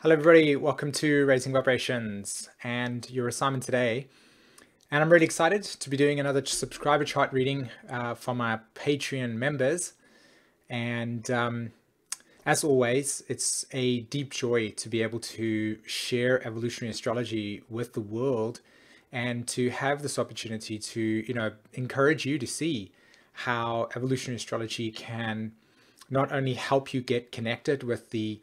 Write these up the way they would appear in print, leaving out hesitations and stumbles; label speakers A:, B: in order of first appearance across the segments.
A: Hello everybody, welcome to Raising Vibrations and your assignment today. And I'm really excited to be doing another subscriber chart reading for my Patreon members. And as always, it's a deep joy to be able to share evolutionary astrology with the world and to have this opportunity to, encourage you to see how evolutionary astrology can not only help you get connected with the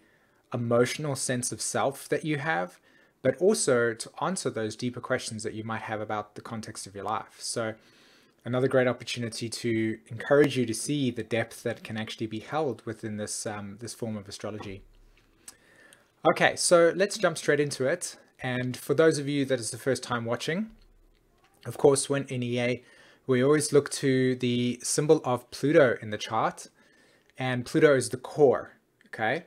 A: emotional sense of self that you have, but also to answer those deeper questions that you might have about the context of your life. So another great opportunity to encourage you to see the depth that can actually be held within this form of astrology. Okay, so let's jump straight into it. And for those of you that is the first time watching, of course, when in EA, we always look to the symbol of Pluto in the chart, and Pluto is the core, okay?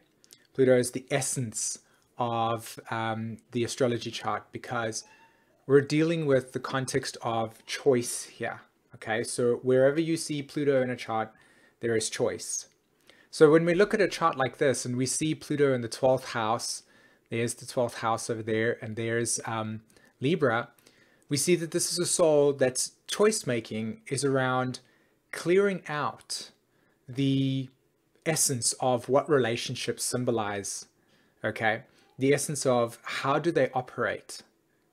A: Pluto is the essence of the astrology chart because we're dealing with the context of choice here. Okay, so wherever you see Pluto in a chart, there is choice. So when we look at a chart like this and we see Pluto in the 12th house, there's the 12th house over there, and there's Libra, we see that this is a soul that's choice making is around clearing out the essence of what relationships symbolize, okay? The essence of how do they operate,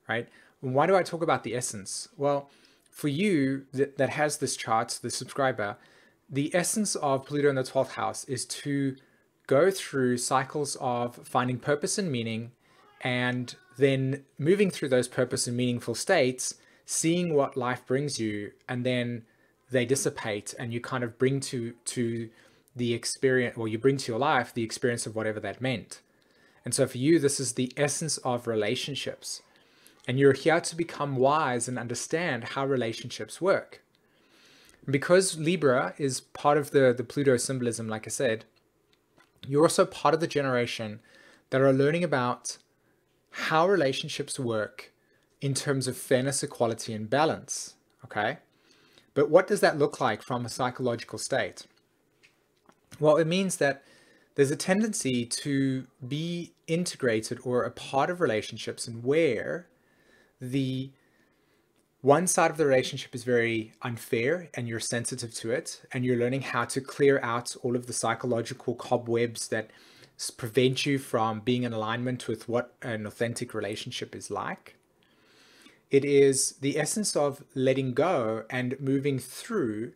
A: right? Why do I talk about the essence? Well, for you that has this chart, the subscriber, the essence of Pluto in the 12th house is to go through cycles of finding purpose and meaning, and then moving through those purpose and meaningful states, seeing what life brings you, and then they dissipate and you kind of bring to the experience, or you bring to your life the experience of whatever that meant. And so for you, this is the essence of relationships. And you're here to become wise and understand how relationships work. And because Libra is part of the Pluto symbolism, like I said, you're also part of the generation that are learning about how relationships work in terms of fairness, equality, and balance, okay? But what does that look like from a psychological state? Well, it means that there's a tendency to be integrated or a part of relationships and where the one side of the relationship is very unfair and you're sensitive to it, and you're learning how to clear out all of the psychological cobwebs that prevent you from being in alignment with what an authentic relationship is like. It is the essence of letting go and moving through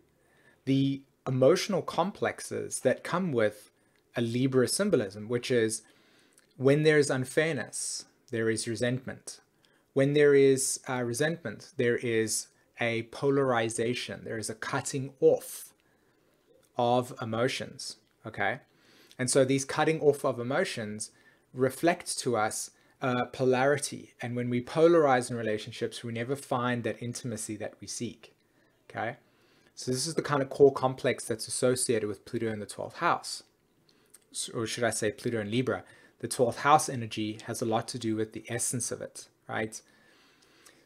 A: the emotional complexes that come with a Libra symbolism, which is when there is unfairness, there is resentment. When there is resentment, there is a polarization, there is a cutting off of emotions, okay? And so these cutting off of emotions reflect to us polarity. And when we polarize in relationships, we never find that intimacy that we seek, okay? So this is the kind of core complex that's associated with Pluto in the 12th house. Or should I say Pluto in Libra. The 12th house energy has a lot to do with the essence of it, right?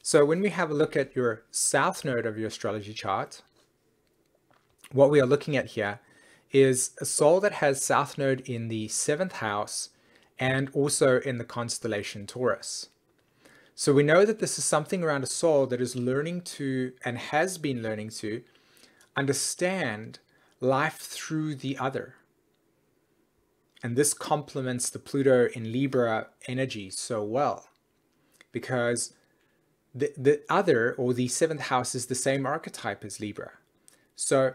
A: So when we have a look at your south node of your astrology chart, what we are looking at here is a soul that has south node in the 7th house and also in the constellation Taurus. So we know that this is something around a soul that is learning to, and has been learning to, understand life through the other. And this complements the Pluto in Libra energy so well, because the other, or the 7th house, is the same archetype as Libra. So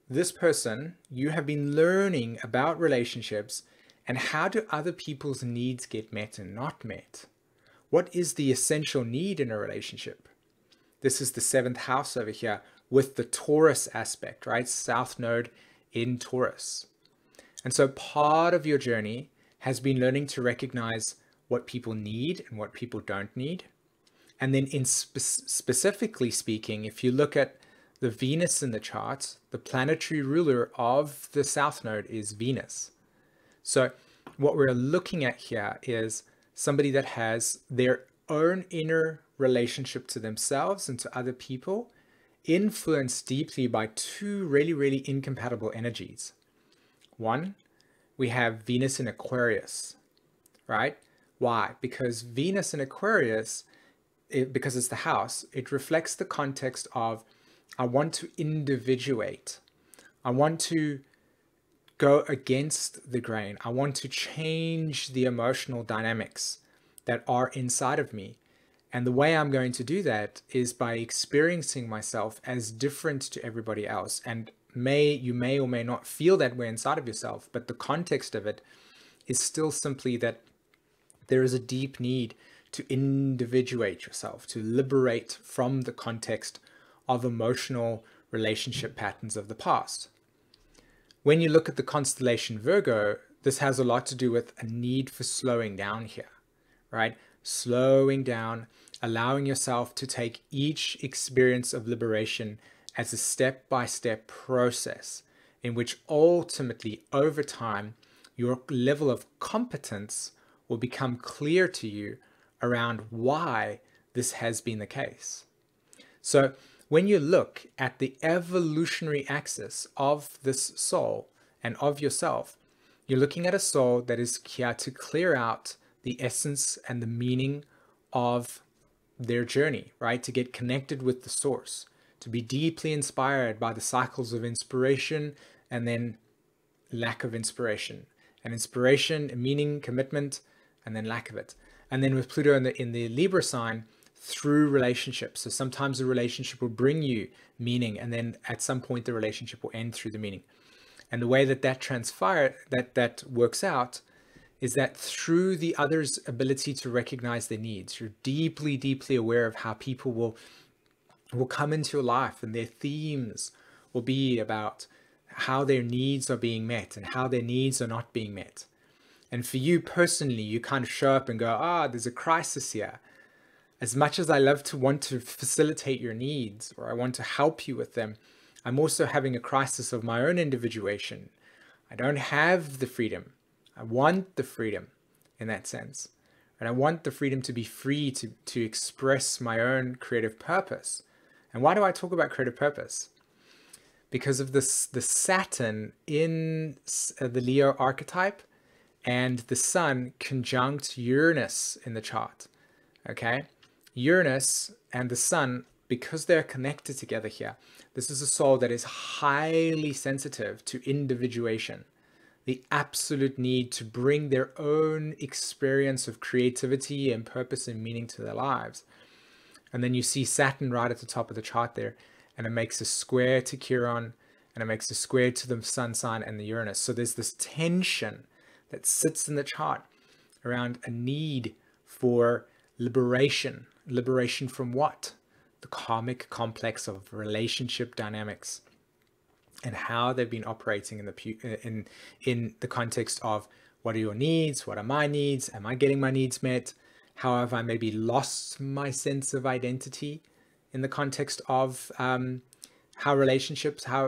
A: this person, you have been learning about relationships and how do other people's needs get met and not met. What is the essential need in a relationship? This is the 7th house over here with the Taurus aspect, right? South node in Taurus. And so part of your journey has been learning to recognize what people need and what people don't need. And then specifically speaking, if you look at the Venus in the chart, the planetary ruler of the South Node is Venus. So what we're looking at here is somebody that has their own inner relationship to themselves and to other people, influenced deeply by two really, really incompatible energies. One, we have Venus in Aquarius, right? Why? Because Venus in Aquarius, because it's the house, it reflects the context of I want to individuate. I want to go against the grain. I want to change the emotional dynamics that are inside of me. And the way I'm going to do that is by experiencing myself as different to everybody else. And you may or may not feel that way inside of yourself, but the context of it is still simply that there is a deep need to individuate yourself, to liberate from the context of emotional relationship patterns of the past. When you look at the constellation Virgo, this has a lot to do with a need for slowing down here, right? Slowing down, allowing yourself to take each experience of liberation as a step-by-step process in which ultimately, over time, your level of competence will become clear to you around why this has been the case. So when you look at the evolutionary axis of this soul and of yourself, you're looking at a soul that is here to clear out the essence and the meaning of their journey, right? To get connected with the source, to be deeply inspired by the cycles of inspiration and then lack of inspiration, and inspiration, meaning, commitment, and then lack of it. And then with Pluto in the Libra sign, through relationships. So sometimes the relationship will bring you meaning, and then at some point the relationship will end through the meaning. And the way that that works out is that through the other's ability to recognize their needs, you're deeply, deeply aware of how people will come into your life, and their themes will be about how their needs are being met and how their needs are not being met. And for you personally, you kind of show up and go, there's a crisis here. As much as I love to want to facilitate your needs, or I want to help you with them, I'm also having a crisis of my own individuation. I don't have the freedom. I want the freedom in that sense. And I want the freedom to be free to express my own creative purpose. And why do I talk about creative purpose? Because of the Saturn in the Leo archetype and the Sun conjunct Uranus in the chart. Okay? Uranus and the Sun, because they're connected together here, this is a soul that is highly sensitive to individuation, the absolute need to bring their own experience of creativity and purpose and meaning to their lives. And then you see Saturn right at the top of the chart there, and it makes a square to Chiron, and it makes a square to the Sun sign and the Uranus. So there's this tension that sits in the chart around a need for liberation. Liberation from what? The karmic complex of relationship dynamics and how they've been operating in the context of what are your needs? What are my needs? Am I getting my needs met? How have I maybe lost my sense of identity in the context of how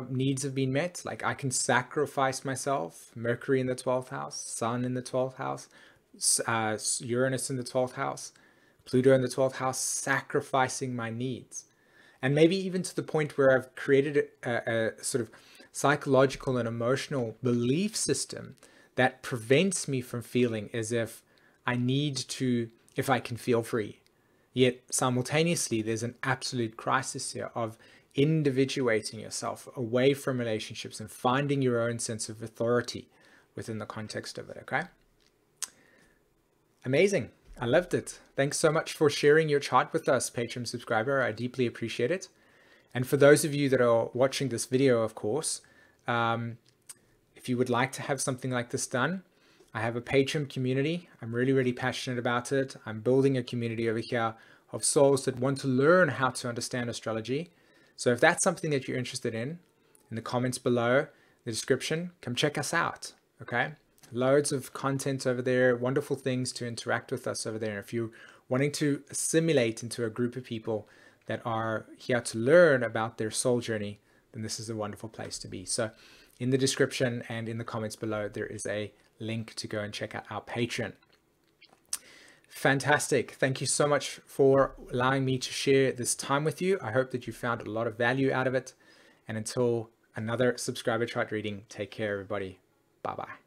A: needs have been met? Like I can sacrifice myself, Mercury in the 12th house, Sun in the 12th house, Uranus in the 12th house, Pluto in the 12th house, sacrificing my needs. And maybe even to the point where I've created a sort of psychological and emotional belief system that prevents me from feeling as if I if I can feel free. Yet simultaneously, there's an absolute crisis here of individuating yourself away from relationships and finding your own sense of authority within the context of it, okay? Amazing. I loved it. Thanks so much for sharing your chart with us, Patreon subscriber. I deeply appreciate it. And for those of you that are watching this video, of course, if you would like to have something like this done, I have a Patreon community. I'm really, really passionate about it. I'm building a community over here of souls that want to learn how to understand astrology. So if that's something that you're interested in the comments below, the description, come check us out, okay? Loads of content over there, wonderful things to interact with us over there. And if you're wanting to assimilate into a group of people that are here to learn about their soul journey, then this is a wonderful place to be. So in the description and in the comments below, there is a link to go and check out our Patreon. Fantastic. Thank you so much for allowing me to share this time with you. I hope that you found a lot of value out of it. And until another subscriber chart reading, take care, everybody. Bye-bye.